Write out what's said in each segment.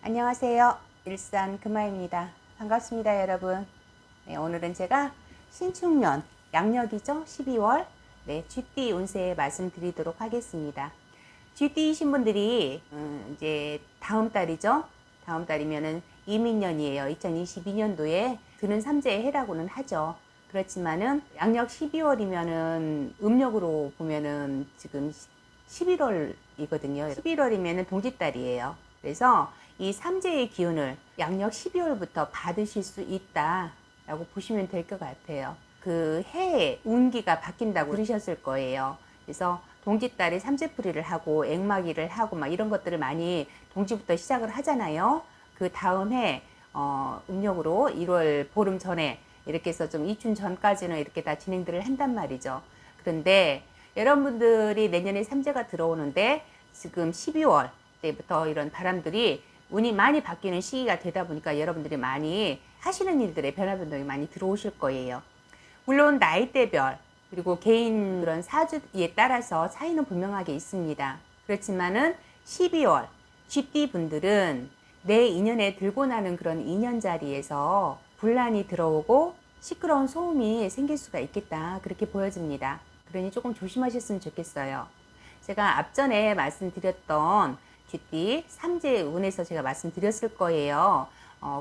안녕하세요. 일산 금화입니다. 반갑습니다, 여러분. 네, 오늘은 제가 신축년 양력이죠. 12월 쥐띠 운세 말씀드리도록 하겠습니다. 쥐띠이신 분들이 이제 다음 달이죠. 다음 달이면은 이민년이에요. 2022년도에 드는 삼재의 해라고는 하죠. 그렇지만은 양력 12월이면은 음력으로 보면은 지금 11월이거든요. 11월이면은 동짓달이에요. 그래서 이 삼재의 기운을 양력 12월부터 받으실 수 있다라고 보시면 될 것 같아요. 그 해의 운기가 바뀐다고 들으셨을 거예요. 그래서 동짓달에 삼재풀이를 하고 액마기를 하고 막 이런 것들을 많이 동지부터 시작을 하잖아요. 그 다음 해 음력으로 1월 보름 전에 이렇게 해서 좀 이춘 전까지는 이렇게 다 진행들을 한단 말이죠. 그런데 여러분들이 내년에 삼재가 들어오는데 지금 12월 때부터 이런 바람들이 운이 많이 바뀌는 시기가 되다 보니까 여러분들이 많이 하시는 일들의 변화 변동이 많이 들어오실 거예요. 물론 나이대별 그리고 개인 그런 사주에 따라서 차이는 분명하게 있습니다. 그렇지만은 12월 쥐띠 분들은 내 인연에 들고 나는 그런 인연 자리에서 분란이 들어오고 시끄러운 소음이 생길 수가 있겠다, 그렇게 보여집니다. 그러니 조금 조심하셨으면 좋겠어요. 제가 앞전에 말씀드렸던 쥐띠 삼재 운에서 제가 말씀드렸을 거예요.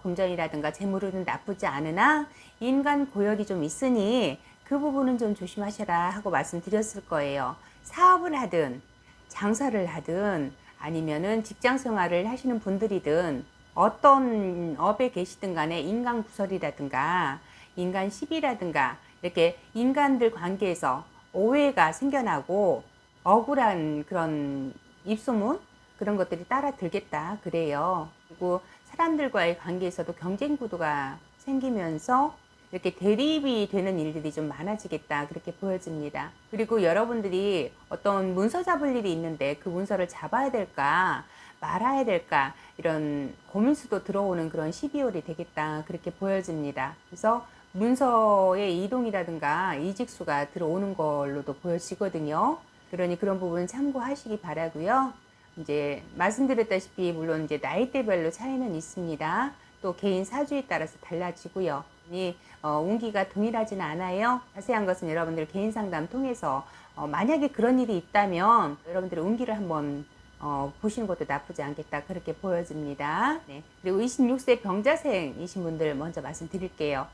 금전이라든가 재물은 나쁘지 않으나 인간 고역이 좀 있으니 그 부분은 좀 조심하셔라 하고 말씀드렸을 거예요. 사업을 하든 장사를 하든 아니면은 직장 생활을 하시는 분들이든 어떤 업에 계시든 간에 인간 구설이라든가 인간 시비라든가 이렇게 인간들 관계에서 오해가 생겨나고 억울한 그런 입소문 그런 것들이 따라 들겠다 그래요. 그리고 사람들과의 관계에서도 경쟁 구도가 생기면서 이렇게 대립이 되는 일들이 좀 많아지겠다 그렇게 보여집니다. 그리고 여러분들이 어떤 문서 잡을 일이 있는데 그 문서를 잡아야 될까 말아야 될까 이런 고민수도 들어오는 그런 12월이 되겠다 그렇게 보여집니다. 그래서 문서의 이동이라든가 이직수가 들어오는 걸로도 보여지거든요. 그러니 그런 부분 참고하시기 바라고요. 이제 말씀드렸다시피 물론 이제 나이대별로 차이는 있습니다. 또 개인 사주에 따라서 달라지고요. 운기가 동일하지는 않아요. 자세한 것은 여러분들 개인 상담 통해서 만약에 그런 일이 있다면 여러분들의 운기를 한번 보시는 것도 나쁘지 않겠다 그렇게 보여집니다. 네. 그리고 26세 병자생이신 분들 먼저 말씀드릴게요.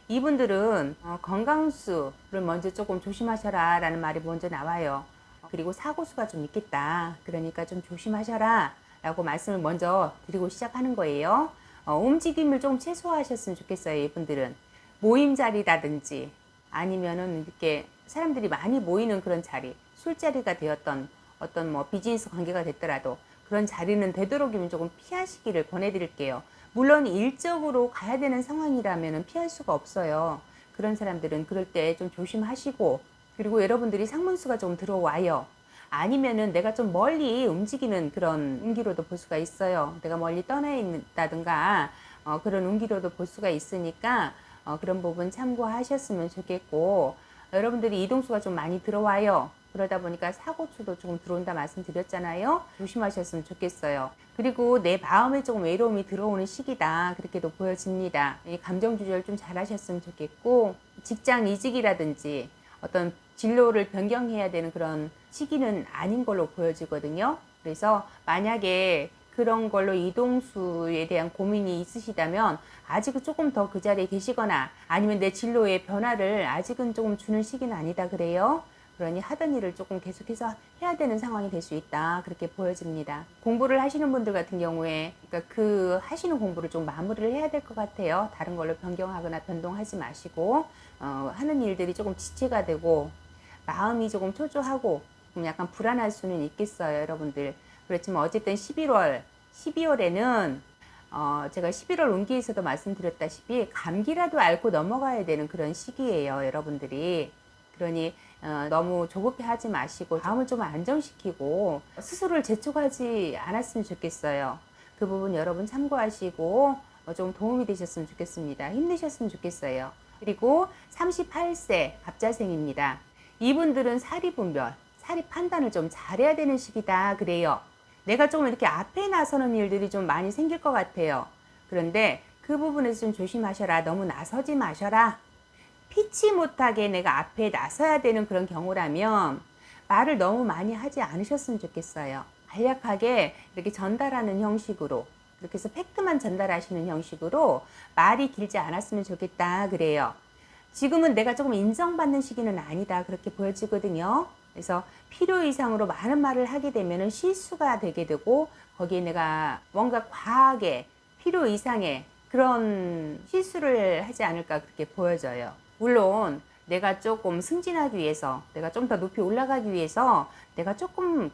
이분들은 건강수를 먼저 조금 조심하셔라 라는 말이 먼저 나와요. 그리고 사고수가 좀 있겠다. 그러니까 좀 조심하셔라 라고 말씀을 먼저 드리고 시작하는 거예요. 움직임을 좀 최소화하셨으면 좋겠어요. 이분들은 모임 자리라든지 아니면은 이렇게 사람들이 많이 모이는 그런 자리, 술자리가 되었던 어떤 뭐 비즈니스 관계가 됐더라도 그런 자리는 되도록이면 조금 피하시기를 권해드릴게요. 물론 일적으로 가야 되는 상황이라면 피할 수가 없어요. 그런 사람들은 그럴 때 좀 조심하시고, 그리고 여러분들이 상문수가 좀 들어와요. 아니면은 내가 좀 멀리 움직이는 그런 운기로도 볼 수가 있어요. 내가 멀리 떠나 있다든가 그런 운기로도 볼 수가 있으니까 그런 부분 참고하셨으면 좋겠고, 여러분들이 이동수가 좀 많이 들어와요. 그러다 보니까 사고수도 조금 들어온다 말씀드렸잖아요. 조심하셨으면 좋겠어요. 그리고 내 마음에 조금 외로움이 들어오는 시기다 그렇게도 보여집니다. 이 감정 조절 좀 잘 하셨으면 좋겠고, 직장 이직이라든지 어떤 진로를 변경해야 되는 그런 시기는 아닌 걸로 보여지거든요. 그래서 만약에 그런 걸로 이동수에 대한 고민이 있으시다면 아직은 조금 더 그 자리에 계시거나 아니면 내 진로의 변화를 아직은 조금 주는 시기는 아니다 그래요. 그러니 하던 일을 조금 계속해서 해야 되는 상황이 될 수 있다 그렇게 보여집니다. 공부를 하시는 분들 같은 경우에 그러니까 그 하시는 공부를 좀 마무리를 해야 될 것 같아요. 다른 걸로 변경하거나 변동하지 마시고 하는 일들이 조금 지체가 되고 마음이 조금 초조하고 좀 약간 불안할 수는 있겠어요, 여러분들. 그렇지만 어쨌든 12월에는 제가 11월 운기에서도 말씀드렸다시피 감기라도 앓고 넘어가야 되는 그런 시기예요, 여러분들이. 그러니 너무 조급해 하지 마시고 마음을 좀 안정시키고 스스로를 재촉하지 않았으면 좋겠어요. 그 부분 여러분 참고하시고 좀 도움이 되셨으면 좋겠습니다. 힘내셨으면 좋겠어요. 그리고 38세 갑자생입니다. 이분들은 사리분별, 사리 판단을 좀 잘해야 되는 시기다 그래요. 내가 조금 이렇게 앞에 나서는 일들이 좀 많이 생길 것 같아요. 그런데 그 부분에서 좀 조심하셔라. 너무 나서지 마셔라. 피치 못하게 내가 앞에 나서야 되는 그런 경우라면 말을 너무 많이 하지 않으셨으면 좋겠어요. 간략하게 이렇게 전달하는 형식으로, 이렇게 해서 팩트만 전달하시는 형식으로 말이 길지 않았으면 좋겠다 그래요. 지금은 내가 조금 인정받는 시기는 아니다 그렇게 보여지거든요. 그래서 필요 이상으로 많은 말을 하게 되면 실수가 되게 되고, 거기에 내가 뭔가 과하게 필요 이상의 그런 실수를 하지 않을까 그렇게 보여져요. 물론 내가 조금 승진하기 위해서, 내가 좀 더 높이 올라가기 위해서 내가 조금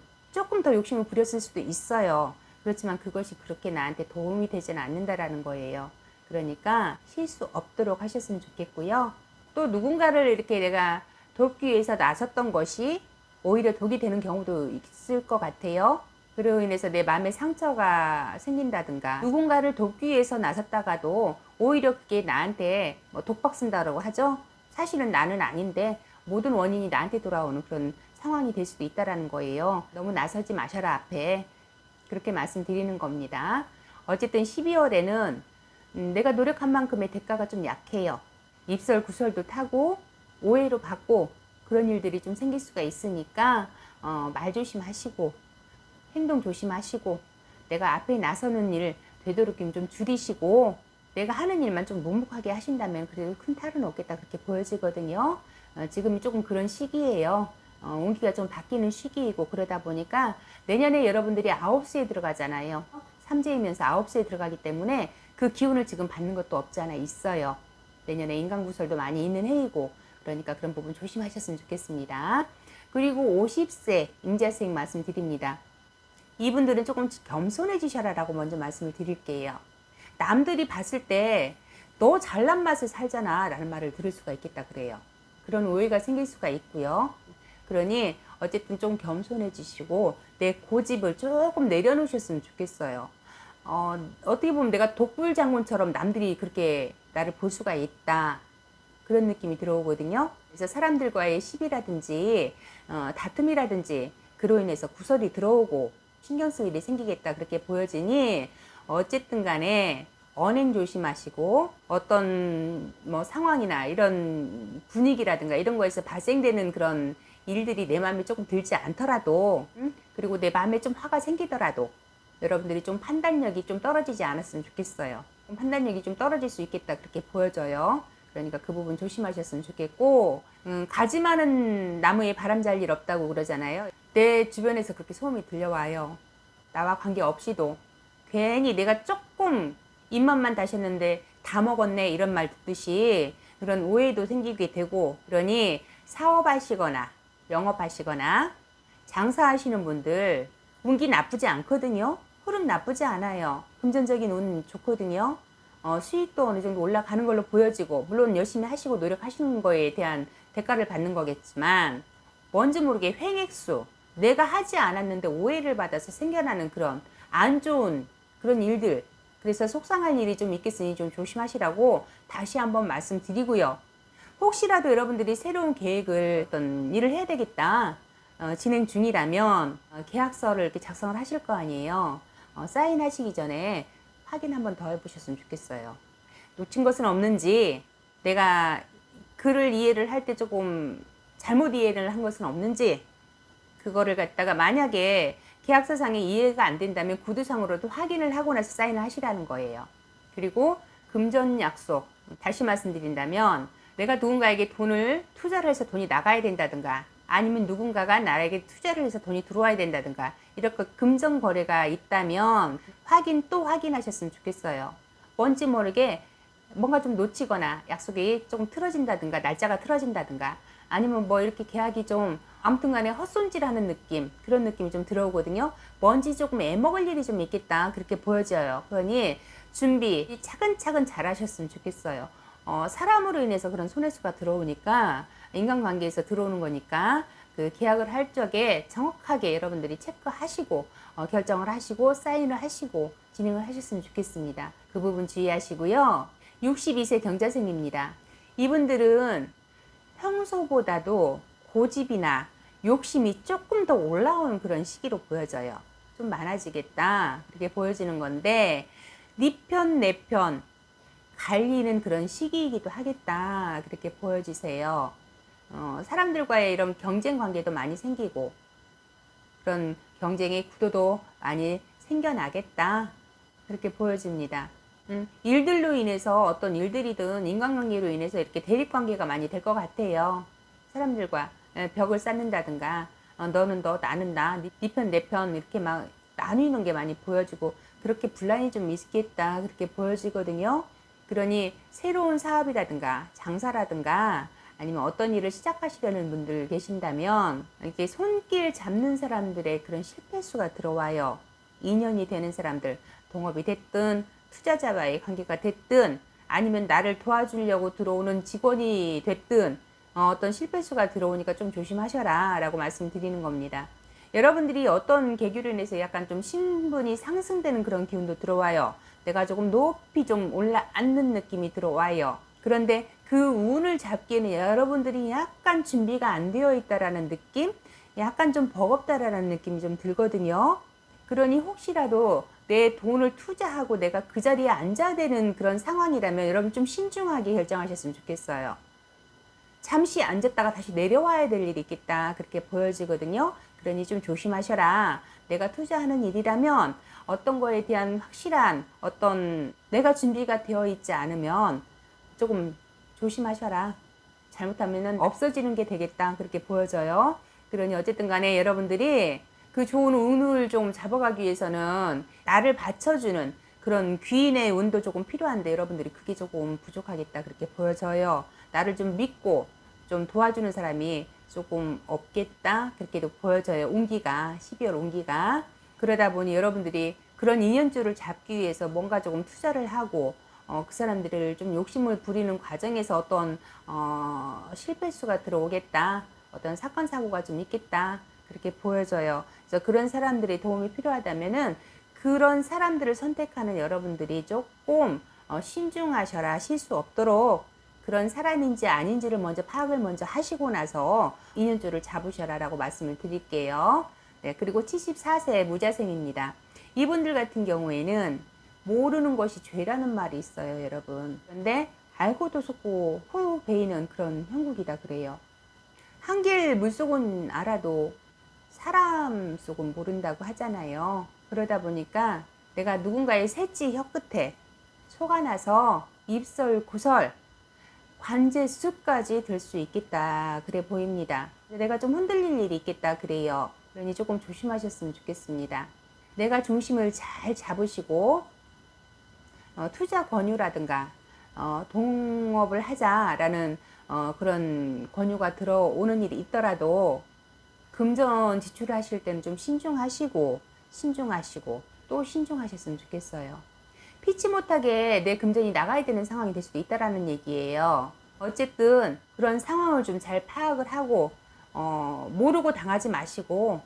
더 욕심을 부렸을 수도 있어요. 그렇지만 그것이 그렇게 나한테 도움이 되지는 않는다라는 거예요. 그러니까 실수 없도록 하셨으면 좋겠고요. 또 누군가를 이렇게 내가 돕기 위해서 나섰던 것이 오히려 독이 되는 경우도 있을 것 같아요. 그로 인해서 내 마음에 상처가 생긴다든가, 누군가를 돕기 위해서 나섰다가도 오히려 그게 나한테 뭐 독박 쓴다고 하죠. 사실은 나는 아닌데 모든 원인이 나한테 돌아오는 그런 상황이 될 수도 있다라는 거예요. 너무 나서지 마셔라 앞에, 그렇게 말씀드리는 겁니다. 어쨌든 12월에는 내가 노력한 만큼의 대가가 좀 약해요. 입설 구설도 타고 오해로 받고 그런 일들이 좀 생길 수가 있으니까 말 조심하시고 행동 조심하시고, 내가 앞에 나서는 일 되도록이면 좀 줄이시고, 내가 하는 일만 좀 묵묵하게 하신다면 그래도 큰 탈은 없겠다 그렇게 보여지거든요. 지금이 조금 그런 시기예요. 운기가 좀 바뀌는 시기이고, 그러다 보니까 내년에 여러분들이 9시에 들어가잖아요. 삼재이면서 9시에 들어가기 때문에 그 기운을 지금 받는 것도 없지 않아 있어요. 내년에 인간구설도 많이 있는 해이고, 그러니까 그런 부분 조심하셨으면 좋겠습니다. 그리고 50세 임자생 말씀드립니다. 이분들은 조금 겸손해지셔라라고 먼저 말씀을 드릴게요. 남들이 봤을 때 너 잘난 맛을 살잖아 라는 말을 들을 수가 있겠다 그래요. 그런 오해가 생길 수가 있고요. 그러니 어쨌든 좀 겸손해지시고 내 고집을 조금 내려놓으셨으면 좋겠어요. 어떻게 보면 내가 독불장군처럼 남들이 그렇게 나를 볼 수가 있다, 그런 느낌이 들어오거든요. 그래서 사람들과의 시비라든지 다툼이라든지 그로 인해서 구설이 들어오고 신경 쓸 일이 생기겠다 그렇게 보여지니, 어쨌든 간에 언행 조심하시고, 어떤 뭐 상황이나 이런 분위기라든가 이런 거에서 발생되는 그런 일들이 내 마음에 조금 들지 않더라도, 그리고 내 마음에 좀 화가 생기더라도 여러분들이 좀 판단력이 좀 떨어지지 않았으면 좋겠어요. 판단력이 좀 떨어질 수 있겠다 그렇게 보여져요. 그러니까 그 부분 조심하셨으면 좋겠고, 가지 많은 나무에 바람 잘 일 없다고 그러잖아요. 내 주변에서 그렇게 소음이 들려와요. 나와 관계없이도 괜히 내가 조금 입맛만 다셨는데 다 먹었네 이런 말 듣듯이 그런 오해도 생기게 되고, 그러니 사업하시거나 영업하시거나 장사하시는 분들 운기 나쁘지 않거든요. 흐름 나쁘지 않아요. 금전적인 운 좋거든요. 수익도 어느 정도 올라가는 걸로 보여지고, 물론 열심히 하시고 노력하시는 거에 대한 대가를 받는 거겠지만, 뭔지 모르게 횡액수, 내가 하지 않았는데 오해를 받아서 생겨나는 그런 안 좋은 그런 일들, 그래서 속상한 일이 좀 있겠으니 좀 조심하시라고 다시 한번 말씀드리고요. 혹시라도 여러분들이 새로운 계획을, 어떤 일을 해야 되겠다 진행 중이라면 계약서를 이렇게 작성을 하실 거 아니에요. 사인하시기 전에 확인 한번 더 해보셨으면 좋겠어요. 놓친 것은 없는지, 내가 글을 이해를 할 때 조금 잘못 이해를 한 것은 없는지, 그거를 갖다가 만약에 계약서상에 이해가 안 된다면 구두상으로도 확인을 하고 나서 사인을 하시라는 거예요. 그리고 금전 약속, 다시 말씀드린다면 내가 누군가에게 돈을 투자를 해서 돈이 나가야 된다든가, 아니면 누군가가 나에게 투자를 해서 돈이 들어와야 된다든가, 이렇게 금전 거래가 있다면 또 확인하셨으면 좋겠어요. 뭔지 모르게 뭔가 좀 놓치거나 약속이 조금 틀어진다든가, 날짜가 틀어진다든가, 아니면 뭐 이렇게 계약이 좀 아무튼 간에 헛손질하는 느낌, 그런 느낌이 좀 들어오거든요. 뭔지 조금 애먹을 일이 좀 있겠다 그렇게 보여져요. 그러니 준비 차근차근 잘 하셨으면 좋겠어요. 사람으로 인해서 그런 손해수가 들어오니까, 인간관계에서 들어오는 거니까 그 계약을 할 적에 정확하게 여러분들이 체크하시고 결정을 하시고 사인을 하시고 진행을 하셨으면 좋겠습니다. 그 부분 주의하시고요. 62세 경자생입니다. 이분들은 평소보다도 고집이나 욕심이 조금 더 올라오는 그런 시기로 보여져요. 좀 많아지겠다. 그렇게 보여지는 건데, 네 편, 내 편, 갈리는 그런 시기이기도 하겠다. 그렇게 보여지세요. 사람들과의 이런 경쟁 관계도 많이 생기고, 그런 경쟁의 구도도 많이 생겨나겠다. 그렇게 보여집니다. 일들로 인해서 어떤 일들이든 인간관계로 인해서 이렇게 대립관계가 많이 될 것 같아요. 사람들과 벽을 쌓는다든가, 너는 너, 나는 나, 네 편, 내 편, 이렇게 막 나누는 게 많이 보여지고, 그렇게 분란이 좀 있겠다. 그렇게 보여지거든요. 그러니 새로운 사업이라든가, 장사라든가, 아니면 어떤 일을 시작하시려는 분들 계신다면, 이렇게 손길 잡는 사람들의 그런 실패수가 들어와요. 인연이 되는 사람들, 동업이 됐든, 투자자와의 관계가 됐든, 아니면 나를 도와주려고 들어오는 직원이 됐든, 어떤 실패수가 들어오니까 좀 조심하셔라 라고 말씀드리는 겁니다. 여러분들이 어떤 계기로 인해서 약간 좀 신분이 상승되는 그런 기운도 들어와요. 내가 조금 높이 좀 올라앉는 느낌이 들어와요. 그런데 그 운을 잡기에는 여러분들이 약간 준비가 안 되어 있다라는 느낌? 약간 좀 버겁다라는 느낌이 좀 들거든요. 그러니 혹시라도 내 돈을 투자하고 내가 그 자리에 앉아야 되는 그런 상황이라면 여러분 좀 신중하게 결정하셨으면 좋겠어요. 잠시 앉았다가 다시 내려와야 될 일이 있겠다. 그렇게 보여지거든요. 그러니 좀 조심하셔라. 내가 투자하는 일이라면 어떤 거에 대한 확실한 어떤 내가 준비가 되어 있지 않으면 조금 조심하셔라. 잘못하면 없어지는 게 되겠다. 그렇게 보여져요. 그러니 어쨌든 간에 여러분들이 그 좋은 운을 좀 잡아가기 위해서는 나를 받쳐주는 그런 귀인의 운도 조금 필요한데 여러분들이 그게 조금 부족하겠다. 그렇게 보여져요. 나를 좀 믿고 좀 도와주는 사람이 조금 없겠다. 그렇게도 보여져요. 운기가, 12월 운기가. 그러다 보니 여러분들이 그런 인연줄을 잡기 위해서 뭔가 조금 투자를 하고 그 사람들을 좀 욕심을 부리는 과정에서 어떤 실패수가 들어오겠다. 어떤 사건 사고가 좀 있겠다. 그렇게 보여져요. 그래서 그런 사람들의 도움이 필요하다면은 그런 사람들을 선택하는 여러분들이 조금 신중하셔라. 실수 없도록 그런 사람인지 아닌지를 먼저 파악을 먼저 하시고 나서 인연줄을 잡으셔라 라고 말씀을 드릴게요. 네, 그리고 74세 무자생입니다. 이분들 같은 경우에는 모르는 것이 죄라는 말이 있어요, 여러분. 그런데 알고도 속고 후 베이는 그런 형국이다 그래요. 한길 물속은 알아도 사람 속은 모른다고 하잖아요. 그러다 보니까 내가 누군가의 새치 혀끝에 속아나서 입설, 구설, 관제수까지 될 수 있겠다. 그래 보입니다. 내가 좀 흔들릴 일이 있겠다. 그래요. 그러니 조금 조심하셨으면 좋겠습니다. 내가 중심을 잘 잡으시고 투자 권유라든가 동업을 하자라는 그런 권유가 들어오는 일이 있더라도 금전 지출하실 때는 좀 신중하시고 또 신중하셨으면 좋겠어요. 피치 못하게 내 금전이 나가야 되는 상황이 될 수도 있다라는 얘기예요. 어쨌든 그런 상황을 좀 잘 파악을 하고 모르고 당하지 마시고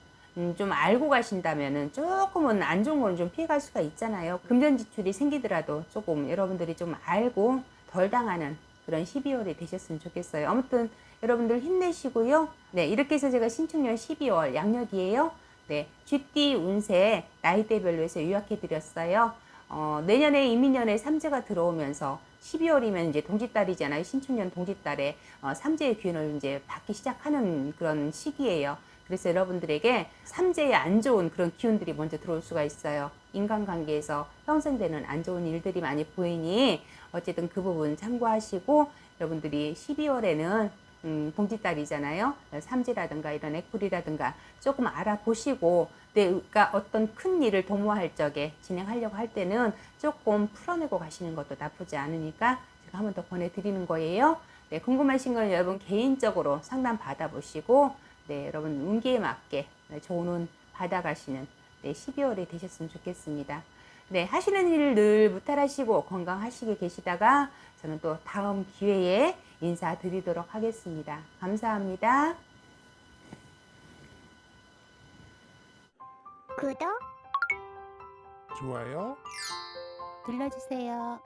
좀 알고 가신다면은 조금은 안 좋은 거는 좀 피해갈 수가 있잖아요. 금전 지출이 생기더라도 조금 여러분들이 좀 알고 덜 당하는 그런 12월이 되셨으면 좋겠어요. 아무튼 여러분들 힘내시고요. 네, 이렇게 해서 제가 신축년 12월 양력이에요. 네, 쥐띠 운세 나이대별로 해서 요약해 드렸어요. 내년에 이민년에 삼재가 들어오면서 12월이면 이제 동짓달이잖아요. 신축년 동짓달에 삼재의 기운을 이제 받기 시작하는 그런 시기예요. 그래서 여러분들에게 삼재의 안 좋은 그런 기운들이 먼저 들어올 수가 있어요. 인간관계에서 형성되는 안 좋은 일들이 많이 보이니 어쨌든 그 부분 참고하시고 여러분들이 12월에는 동짓달이잖아요. 삼재라든가 이런 액불이라든가 조금 알아보시고 내가 어떤 큰 일을 도모할 적에 진행하려고 할 때는 조금 풀어내고 가시는 것도 나쁘지 않으니까 제가 한 번 더 권해드리는 거예요. 네, 궁금하신 건 여러분 개인적으로 상담 받아보시고 네, 여러분 운기에 맞게 좋은 운 받아가시는 12월이 되셨으면 좋겠습니다. 네, 하시는 일 늘 무탈하시고 건강하시게 계시다가 저는 또 다음 기회에 인사드리도록 하겠습니다. 감사합니다. 구독, 좋아요 눌러주세요.